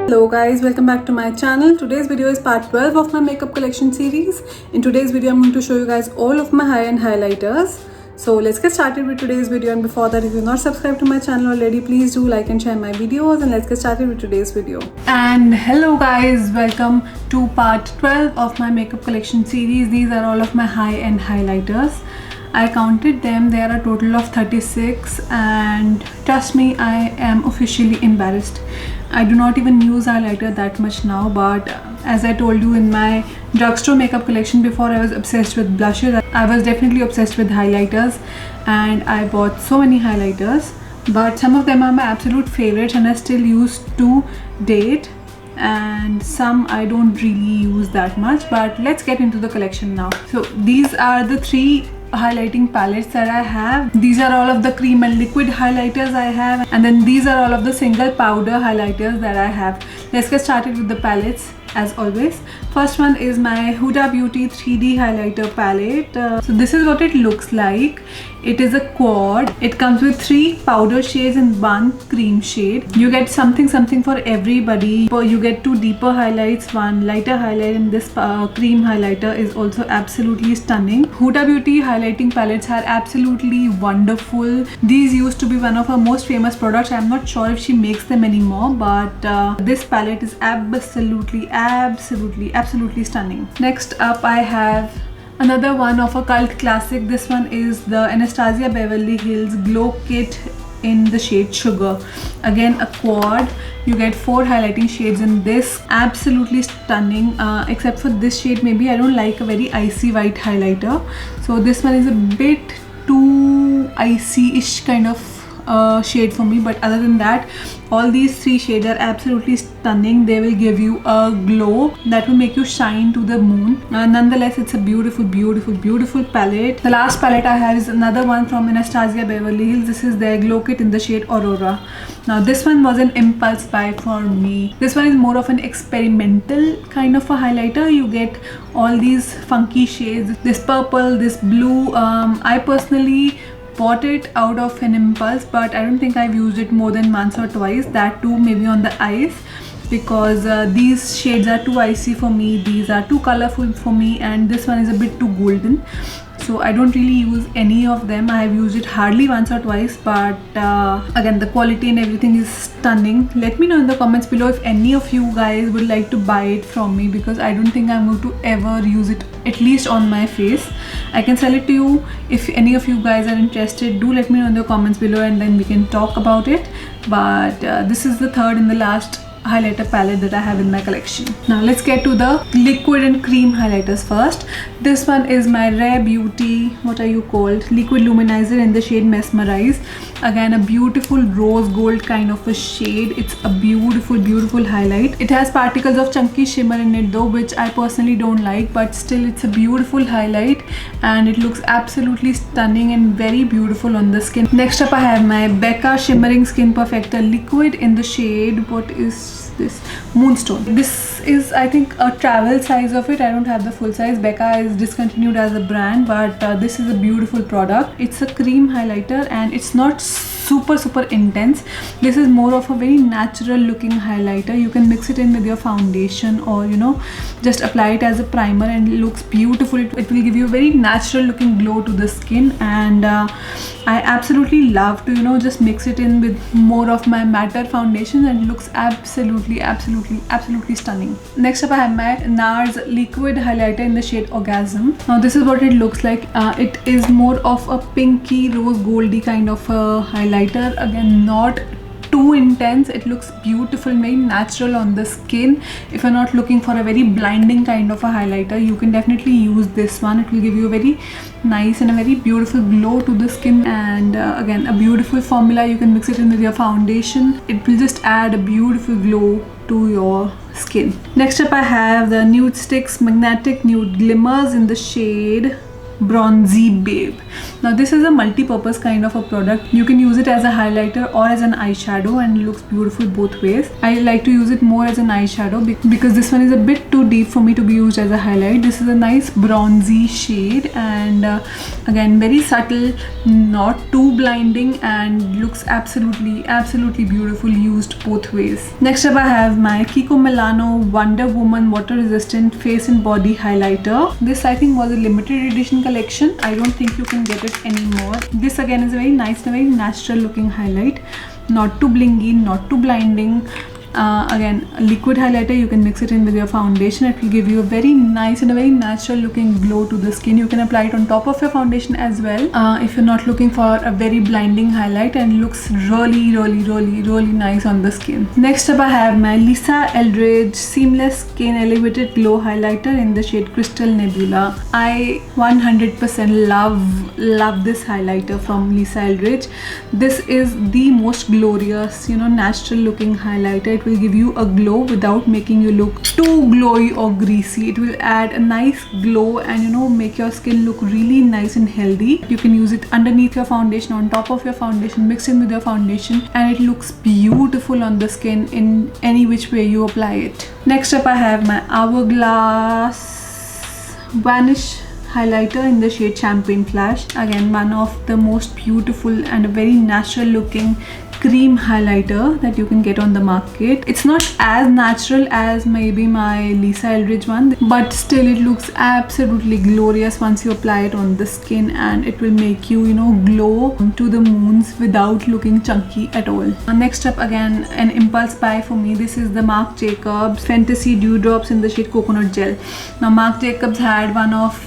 Hello guys, welcome back to my channel. Today's video is part 12 of my makeup collection series. In today's video, I'm going to show you guys all of my high-end highlighters. So let's get started with today's video, and before that, if you're not subscribed to my channel already, please do like and share my videos, and let's get started with today's video. And hello guys, welcome to part 12 of my makeup collection series. These are all of my high-end highlighters. I counted them, there are a total of 36, and trust me, I am officially embarrassed. I do not even use highlighter that much now, but as I told you in my drugstore makeup collection before, I was obsessed with blushes. I was definitely obsessed with highlighters, and I bought so many highlighters, but some of them are my absolute favorites and I still use to date, and some I don't really use that much. But let's get into the collection now. So these are the three highlighting palettes that I have. These are all of the cream and liquid highlighters I have, and then these are all of the single powder highlighters that I have. Let's get started with the palettes as always. First one is my Huda Beauty 3D highlighter palette. So this is what it looks like. It is a quad. It comes with 3 powder shades and 1 cream shade. You get something for everybody. You get 2 deeper highlights, 1 lighter highlight, and this cream highlighter is also absolutely stunning. Huda Beauty highlighting palettes are absolutely wonderful. These used to be one of her most famous products. I'm not sure if she makes them anymore, but this palette is absolutely stunning. Next up, I have another one of a cult classic. This one is the Anastasia Beverly Hills Glow Kit in the shade Sugar. Again, a quad. You get 4 highlighting shades in this. Absolutely stunning, except for this shade. Maybe I don't like a very icy white highlighter, so this one is a bit too icy-ish kind of shade for me, but other than that, all these 3 shades are absolutely stunning. They will give you a glow that will make you shine to the moon. Nonetheless, it's a beautiful palette. The last palette I have is another one from Anastasia Beverly Hills. This is their glow kit in the shade Aurora. Now this one was an impulse buy for me. This one is more of an experimental kind of a highlighter. You get all these funky shades, this purple, this blue. I personally bought it out of an impulse, but I don't think I've used it more than once or twice, that too maybe on the eyes, because these shades are too icy for me, these are too colorful for me, and this one is a bit too golden, so I don't really use any of them. I have used it hardly once or twice, but again, the quality and everything is stunning. Let me know in the comments below if any of you guys would like to buy it from me, because I don't think I'm going to ever use it, at least on my face. I can sell it to you. If any of you guys are interested, do let me know in the comments below, and then we can talk about it. But this is the third and the last highlighter palette that I have in my collection. Now let's get to the liquid and cream highlighters first. This one is my Rare Beauty, what are you called, liquid luminizer in the shade Mesmerize. Again, a beautiful rose gold kind of a shade. It's a beautiful highlight. It has particles of chunky shimmer in it though, which I personally don't like, but still it's a beautiful highlight, and it looks absolutely stunning and very beautiful on the skin. Next up, I have my Becca Shimmering Skin Perfector liquid in the shade, what is this, Moonstone. This is, I think, a travel size of it. I don't have the full size. Becca is discontinued as a brand, but this is a beautiful product. It's a cream highlighter, and it's not super intense. This is more of a very natural looking highlighter. You can mix it in with your foundation, or just apply it as a primer, and it looks beautiful. It will give you a very natural looking glow to the skin, and I absolutely love to just mix it in with more of my matte foundation, and it looks absolutely stunning. Next up, I have my NARS liquid highlighter in the shade Orgasm. Now this is what it looks like. It is more of a pinky rose goldy kind of a highlighter. Again, not too intense. It looks beautiful and very natural on the skin. If you're not looking for a very blinding kind of a highlighter, you can definitely use this one. It will give you a very nice and a very beautiful glow to the skin, and again, a beautiful formula. You can mix it in with your foundation. It will just add a beautiful glow to your skin. Next up, I have the Nude Sticks Magnetic Nude Glimmers in the shade Bronzy Babe. Now this is a multi-purpose kind of a product. You can use it as a highlighter or as an eyeshadow, and it looks beautiful both ways. I like to use it more as an eyeshadow because this one is a bit too deep for me to be used as a highlight. This is a nice bronzy shade, and again very subtle, not too blinding, and looks absolutely beautiful used both ways. Next up I have my Kiko Milano Wonder Woman water resistant face and body highlighter. This I think was a limited edition collection. I don't think you can get it anymore. This again is a very nice and very natural looking highlight, not too blingy, not too blinding. Again, a liquid highlighter, you can mix it in with your foundation. It will give you a very nice and a very natural looking glow to the skin. You can apply it on top of your foundation as well if you're not looking for a very blinding highlight, and looks really nice on the skin. Next up I have my Lisa Eldridge Seamless Skin Elevated Glow Highlighter in the shade Crystal Nebula. I 100% love this highlighter from Lisa Eldridge. This is the most glorious, natural looking highlighter. It will give you a glow without making you look too glowy or greasy. It will add a nice glow and make your skin look really nice and healthy. You can use it underneath your foundation, on top of your foundation, mixed in with your foundation, and it looks beautiful on the skin in any which way you apply it. Next up I have my Hourglass Vanish highlighter in the shade Champagne Flash. Again, one of the most beautiful and a very natural looking cream highlighter that you can get on the market. It's not as natural as maybe my Lisa Eldridge one, but still it looks absolutely glorious once you apply it on the skin, and it will make you glow to the moons without looking chunky at all. Next up, again an impulse buy for me. This is the Marc Jacobs Fantasy Dewdrops in the shade Coconut Gel. Now Marc Jacobs had one of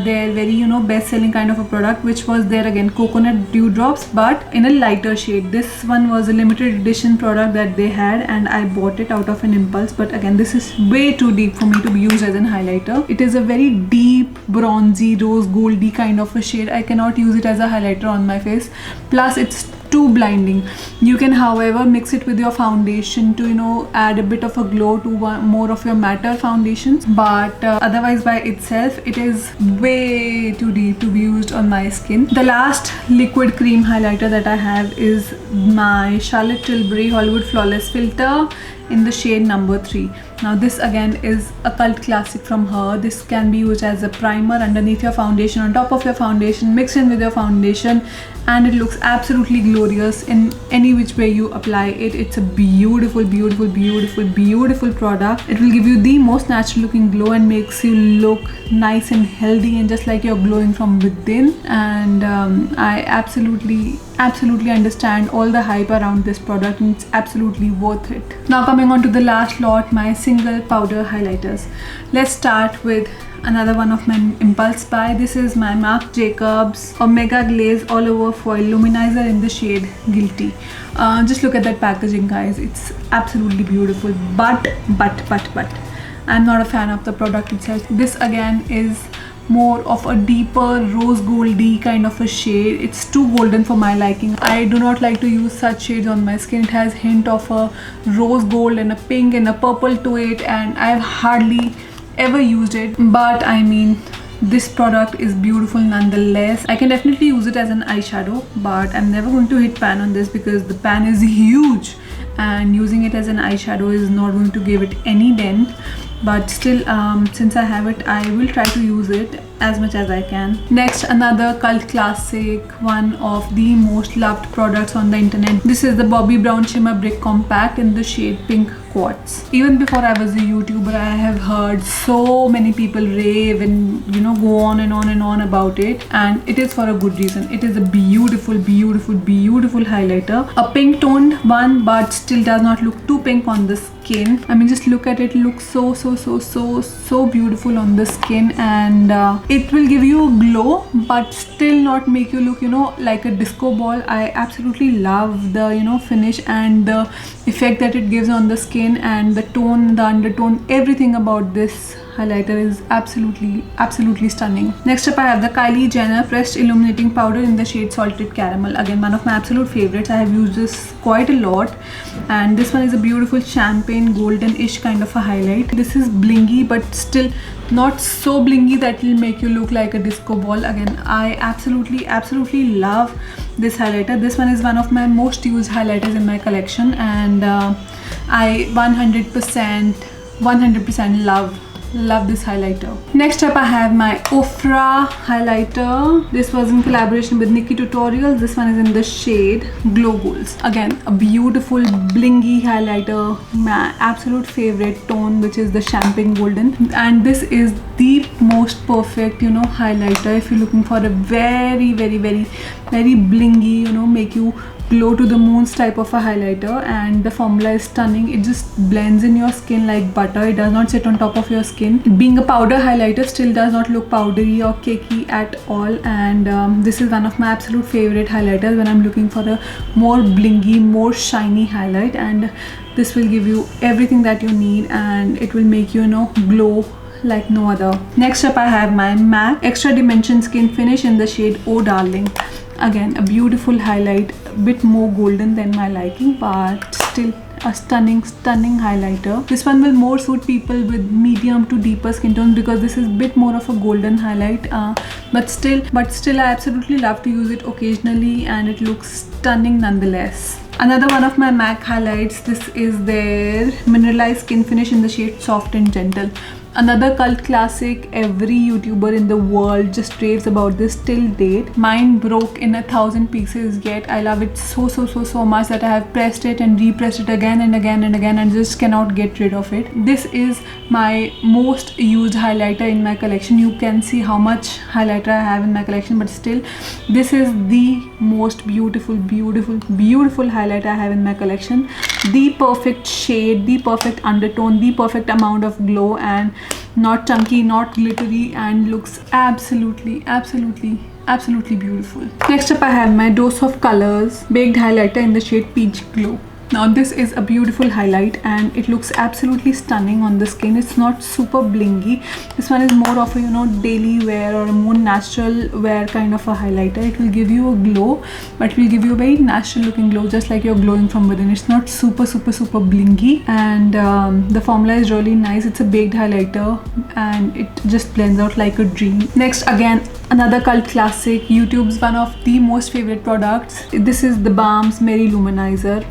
their very best selling kind of a product, which was their again coconut dewdrops, but in a lighter shade. This one was a limited edition product that they had, and I bought it out of an impulse, but again this is way too deep for me to be used as an highlighter. It is a very deep bronzy rose goldy kind of a shade. I cannot use it as a highlighter on my face, plus it's too blinding. You can however mix it with your foundation to add a bit of a glow to more of your matter foundations, but otherwise by itself it is way too deep to be used on my skin. The last liquid cream highlighter that I have is my Charlotte Tilbury Hollywood Flawless Filter in the shade number 3. Now this again is a cult classic from her. This can be used as a primer underneath your foundation, on top of your foundation, mixed in with your foundation, and it looks absolutely glorious in any which way you apply it. It's a beautiful product. It will give you the most natural looking glow and makes you look nice and healthy and just like you're glowing from within. And I absolutely understand all the hype around this product, and it's absolutely worth it. Now coming on to the last lot, my single powder highlighters. Let's start with another one of my impulse buy. This is my Marc Jacobs Omega Glaze All Over Foil Luminizer in the shade Guilty. Just look at that packaging, guys. It's absolutely beautiful, but I'm not a fan of the product itself. This again is more of a deeper rose goldy kind of a shade. It's too golden for my liking. I do not like to use such shades on my skin. It has hint of a rose gold and a pink and a purple to it, and I've hardly ever used it, but I mean this product is beautiful nonetheless. I can definitely use it as an eyeshadow, but I'm never going to hit pan on this because the pan is huge, and using it as an eyeshadow is not going to give it any dent. But still, since I have it, I will try to use it as much as I can. Next, another cult classic, one of the most loved products on the internet. This is the Bobbi Brown Shimmer Brick Compact in the shade Pink Quartz. Even before I was a YouTuber, I have heard so many people rave and go on and on about it, and it is for a good reason. It is a beautiful highlighter, a pink toned one, but still does not look too pink on the skin. I mean, just look at it. It looks so beautiful on the skin, and it will give you a glow but still not make you look like a disco ball. I absolutely love the finish and the effect that it gives on the skin, and the tone, the undertone, everything about this highlighter is absolutely stunning. Next up I have the Kylie Jenner Pressed Illuminating Powder in the shade Salted Caramel. Again, one of my absolute favorites. I have used this quite a lot, and this one is a beautiful champagne golden-ish kind of a highlight. This is blingy but still not so blingy that will make you look like a disco ball. Again, I absolutely love this highlighter. This one is one of my most used highlighters in my collection, and I 100% love this highlighter. Next up I have my Ofra highlighter. This was in collaboration with Nikki Tutorials. This one is in the shade Glow Goals. Again, a beautiful blingy highlighter, my absolute favorite tone, which is the champagne golden, and this is the most perfect, you know, highlighter if you're looking for a very blingy, you know, make you glow to the moons type of a highlighter. And the formula is stunning. It just blends in your skin like butter. It does not sit on top of your skin. Being a powder highlighter, still does not look powdery or cakey at all. And this is one of my absolute favorite highlighters when I'm looking for a more blingy, more shiny highlight, and this will give you everything that you need, and it will make you, you know, glow like no other. Next up I have my MAC Extra Dimension Skin Finish in the shade Oh Darling. Again, a beautiful highlight, a bit more golden than my liking, but still a stunning highlighter. This one will more suit people with medium to deeper skin tones because this is a bit more of a golden highlight, but still I absolutely love to use it occasionally, and it looks stunning nonetheless. Another one of my MAC highlights, this is their Mineralized Skin Finish in the shade Soft and Gentle. Another cult classic. Every YouTuber in the world just raves about this till date. Mine broke in 1,000 pieces, yet I love it so much that I have pressed it and repressed it again and again and just cannot get rid of it. This is my most used highlighter in my collection. You can see how much highlighter I have in my collection, but still this is the most beautiful highlighter I have in my collection. The perfect shade, the perfect undertone, the perfect amount of glow, and not chunky, not glittery, and looks absolutely beautiful. Next up I have my Dose of Colors Baked Highlighter in the shade Peach Glow. Now this is a beautiful highlight and it looks absolutely stunning on the skin. It's not super blingy. This one is more of a, you know, daily wear or a more natural wear kind of a highlighter. It will give you a glow, but it will give you a very natural looking glow, just like you're glowing from within. It's not super blingy, and the formula is really nice. It's a baked highlighter and it just blends out like a dream. Next, again, another cult classic, YouTube's one of the most favorite products. This is the Balm's Mary Luminizer.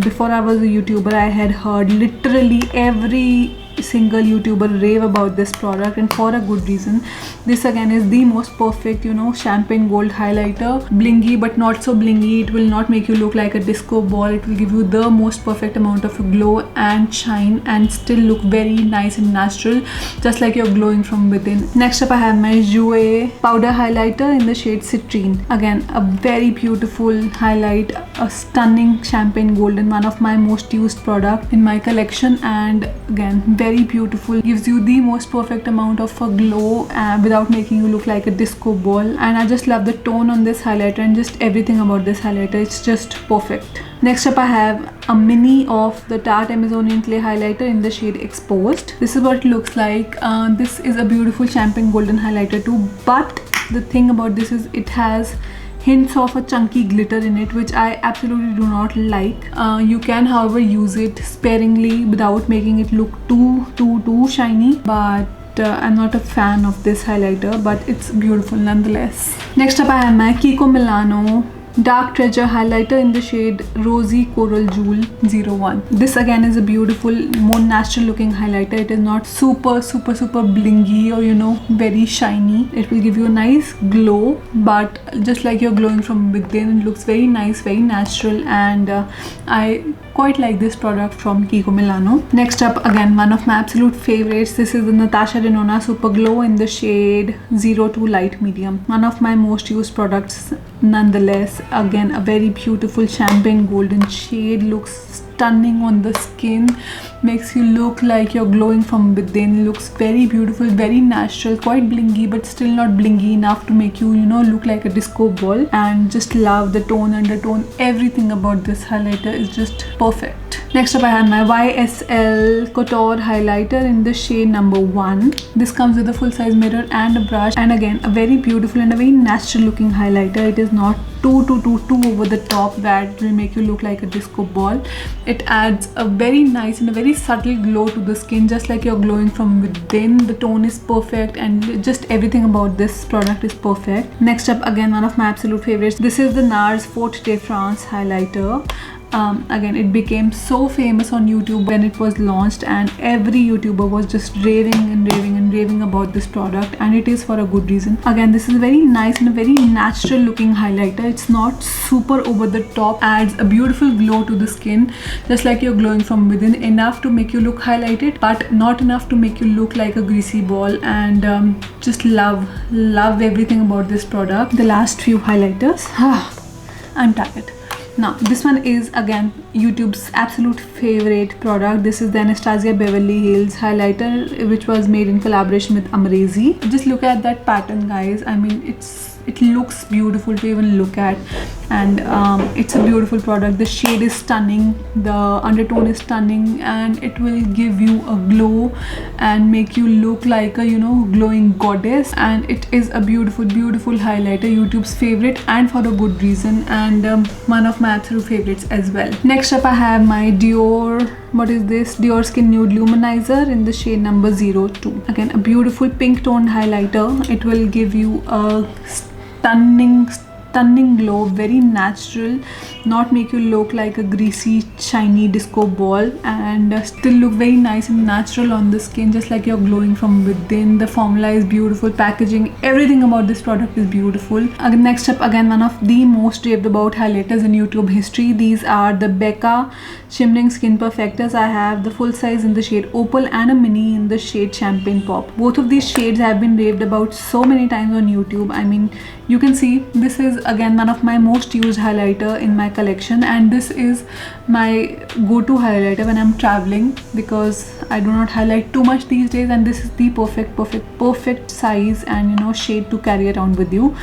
Before I was a YouTuber, I had heard literally every single YouTuber rave about this product, and for a good reason. This again is the most perfect, you know, champagne gold highlighter. Blingy but not so blingy. It will not make you look like a disco ball. It will give you the most perfect amount of glow and shine and still look very nice and natural, just like you're glowing from within. Next up I have my Jouer powder highlighter in the shade Citrine. Again, a very beautiful highlight, a stunning champagne golden, one of my most used product in my collection, and again very beautiful, gives you the most perfect amount of a glow without making you look like a disco ball. And I just love the tone on this highlighter and just everything about this highlighter. It's just perfect. Next up I have a mini of the Tarte Amazonian Clay highlighter in the shade Exposed. This is what it looks like. This is a beautiful champagne golden highlighter too, but the thing about this is it has hints of a chunky glitter in it, which I absolutely do not like. You can, however, use it sparingly without making it look too shiny, but I'm not a fan of this highlighter, but it's beautiful nonetheless. Next up I have my Kiko Milano Dark Treasure highlighter in the shade Rosy Coral Jewel 01. This again is a beautiful, more natural looking highlighter. It is not super blingy or, you know, very shiny. It will give you a nice glow, but just like you're glowing from within. It looks very nice, very natural, and I quite like this product from Kiko Milano. Next up, again, one of my absolute favorites. This is the Natasha Denona Super Glow in the shade 02 Light Medium. One of my most used products nonetheless. Again, a very beautiful champagne golden shade, looks stunning on the skin, makes you look like you're glowing from within. Looks very beautiful, very natural, quite blingy, but still not blingy enough to make you, you know, look like a disco ball. And just love the tone, undertone, everything about this highlighter is just perfect. Next up I have my YSL Couture highlighter in the shade number 1. This comes with a full size mirror and a brush, and again a very beautiful and a very natural looking highlighter. It is not too over the top that will make you look like a disco ball. It adds a very nice and a very subtle glow to the skin, just like you're glowing from within. The tone is perfect and just everything about this product is perfect. Next up, again one of my absolute favorites. This is the NARS Forte de France highlighter. Again, it became so famous on YouTube when it was launched, and every YouTuber was just raving about this product, and it is for a good reason. Again, this is a very nice and a very natural looking highlighter. It's not super over the top, adds a beautiful glow to the skin, just like you're glowing from within, enough to make you look highlighted but not enough to make you look like a greasy ball. And just love everything about this product. The last few highlighters, I'm tired. Now this one is again YouTube's absolute favorite product. This is the Anastasia Beverly Hills highlighter, which was made in collaboration with Amrezi. Just look at that pattern, guys. I mean, it looks beautiful to even look at, and it's a beautiful product. The shade is stunning, the undertone is stunning, and it will give you a glow and make you look like a, you know, glowing goddess. And it is a beautiful highlighter, YouTube's favorite, and for a good reason, and one of my absolute favorites as well. Next up I have my Dior, what is this? Dior Skin Nude Luminizer in the shade number 02. Again, a beautiful pink toned highlighter. It will give you a stunning glow, very natural, not make you look like a greasy shiny disco ball, and still look very nice and natural on the skin, just like you're glowing from within. The formula is beautiful, packaging, everything about this product is beautiful. Next up, again one of the most raved about highlighters in YouTube history. These are the Becca Shimmering Skin Perfectors. I have the full size in the shade Opal and a mini in the shade Champagne Pop. Both of these shades have been raved about so many times on YouTube. I mean, you can see this is again one of my most used highlighter in my collection, and this is my go-to highlighter when I'm traveling, because I do not highlight too much these days, and this is the perfect size and, you know, shade to carry around with you.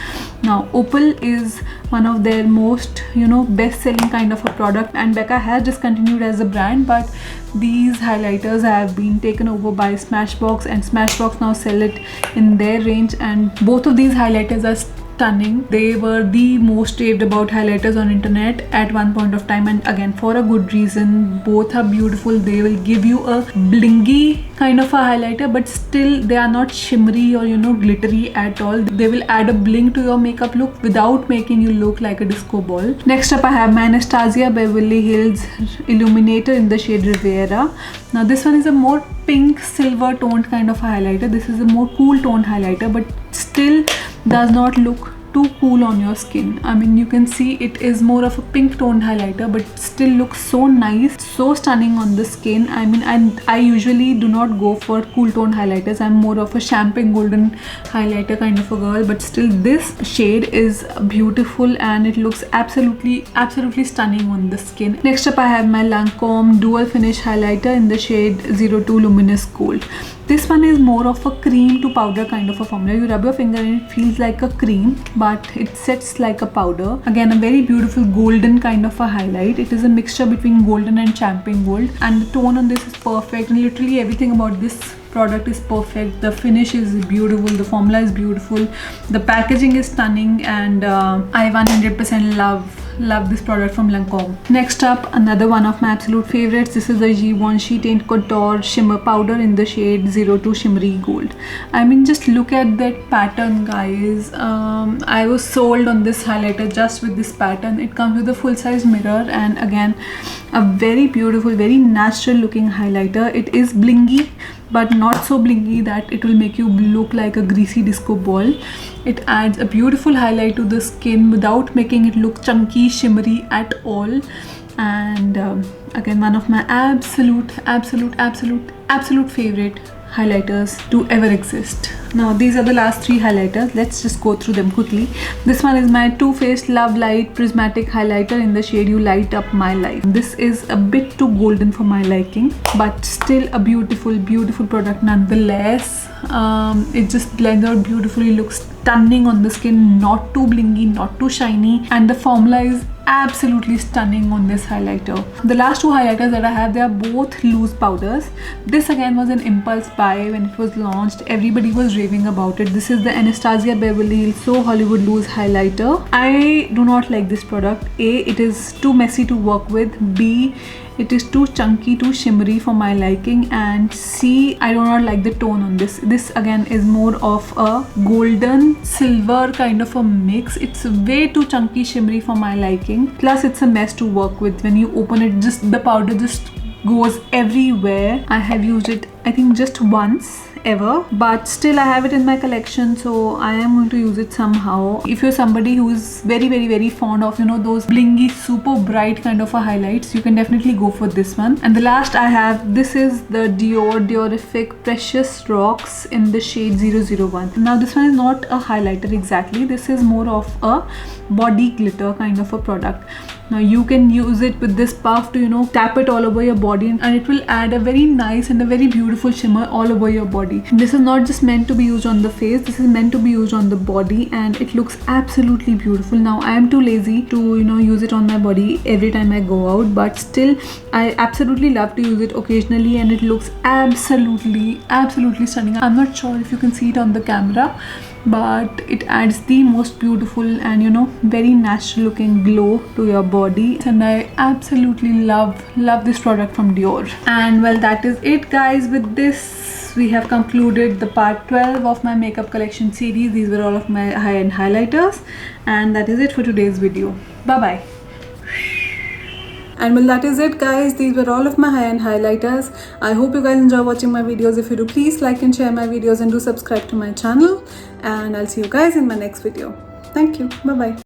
Now Opal is one of their most, you know, best-selling kind of a product, and Becca has discontinued as a brand, but these highlighters have been taken over by Smashbox, and Smashbox now sell it in their range, and both of these highlighters are stunning. They were the most raved about highlighters on internet at one point of time, and again for a good reason. Both are beautiful. They will give you a blingy kind of a highlighter, but still they are not shimmery or, you know, glittery at all. They will add a bling to your makeup look without making you look like a disco ball. Next up I have my Anastasia Beverly Hills Illuminator in the shade Riviera. Now this one is a more pink silver toned kind of a highlighter. This is a more cool toned highlighter, but still does not look too cool on your skin. I mean, you can see it is more of a pink toned highlighter, but still looks so nice, so stunning on the skin. I mean, I usually do not go for cool toned highlighters. I'm more of a champagne golden highlighter kind of a girl, but still this shade is beautiful and it looks absolutely stunning on the skin. Next up I have my Lancome dual finish highlighter in the shade 02 Luminous Gold. This one is more of a cream to powder kind of a formula. You rub your finger and it feels like a cream, but it sets like a powder. Again, a very beautiful golden kind of a highlight. It is a mixture between golden and champagne gold, and the tone on this is perfect, and literally everything about this product is perfect. The finish is beautiful, the formula is beautiful, the packaging is stunning, and I 100% love this product from Lancome. Next up, another one of my absolute favorites. This is the Givenchy Teint Couture Shimmer Powder in the shade 02 Shimmery Gold. I mean, just look at that pattern, guys. I was sold on this highlighter just with this pattern. It comes with a full-size mirror, and again a very beautiful, very natural looking highlighter. It is blingy, but not so blingy that it will make you look like a greasy disco ball. It adds a beautiful highlight to the skin without making it look chunky, shimmery at all. And again, one of my absolute favorite highlighters to ever exist. Now these are the last three highlighters. Let's just go through them quickly. This one is my Too Faced Love Light Prismatic Highlighter in the shade You Light Up My Life. This is a bit too golden for my liking, but still a beautiful product nonetheless. It just blends out beautifully, looks stunning on the skin, not too blingy, not too shiny, and the formula is absolutely stunning on this highlighter. The last two highlighters that I have, they are both loose powders. This again was an impulse buy when it was launched. Everybody was raving about it. This is the Anastasia Beverly Hills So Hollywood Loose Highlighter. I do not like this product. A, it is too messy to work with. B, it is too chunky, too shimmery for my liking. And C, I do not like the tone on this. This again is more of a golden silver kind of a mix. It's way too chunky, shimmery for my liking. Plus it's a mess to work with. When you open it, just the powder just goes everywhere. I have used it I think just once ever, but still I have it in my collection, so I am going to use it somehow. If you're somebody who is very fond of, you know, those blingy, super bright kind of a highlights, you can definitely go for this one. And the last I have, this is the Diorific Precious Rocks in the shade 001. Now this one is not a highlighter exactly. This is more of a body glitter kind of a product. Now you can use it with this puff to, you know, tap it all over your body, and it will add a very nice and a very beautiful shimmer all over your body. This is not just meant to be used on the face, this is meant to be used on the body, and it looks absolutely beautiful. Now I am too lazy to, you know, use it on my body every time I go out, but still I absolutely love to use it occasionally, and it looks absolutely stunning. I'm not sure if you can see it on the camera, but it adds the most beautiful and, you know, very natural looking glow to your body, and I absolutely love this product from Dior. And well, that is it guys. With this we have concluded the part 12 of my makeup collection series. These were all of my high-end highlighters, and that is it for today's video. Bye bye. And well, that is it guys. These were all of my high-end highlighters. I hope you guys enjoy watching my videos. If you do, please like and share my videos, and do subscribe to my channel, and I'll see you guys in my next video. Thank you. Bye bye.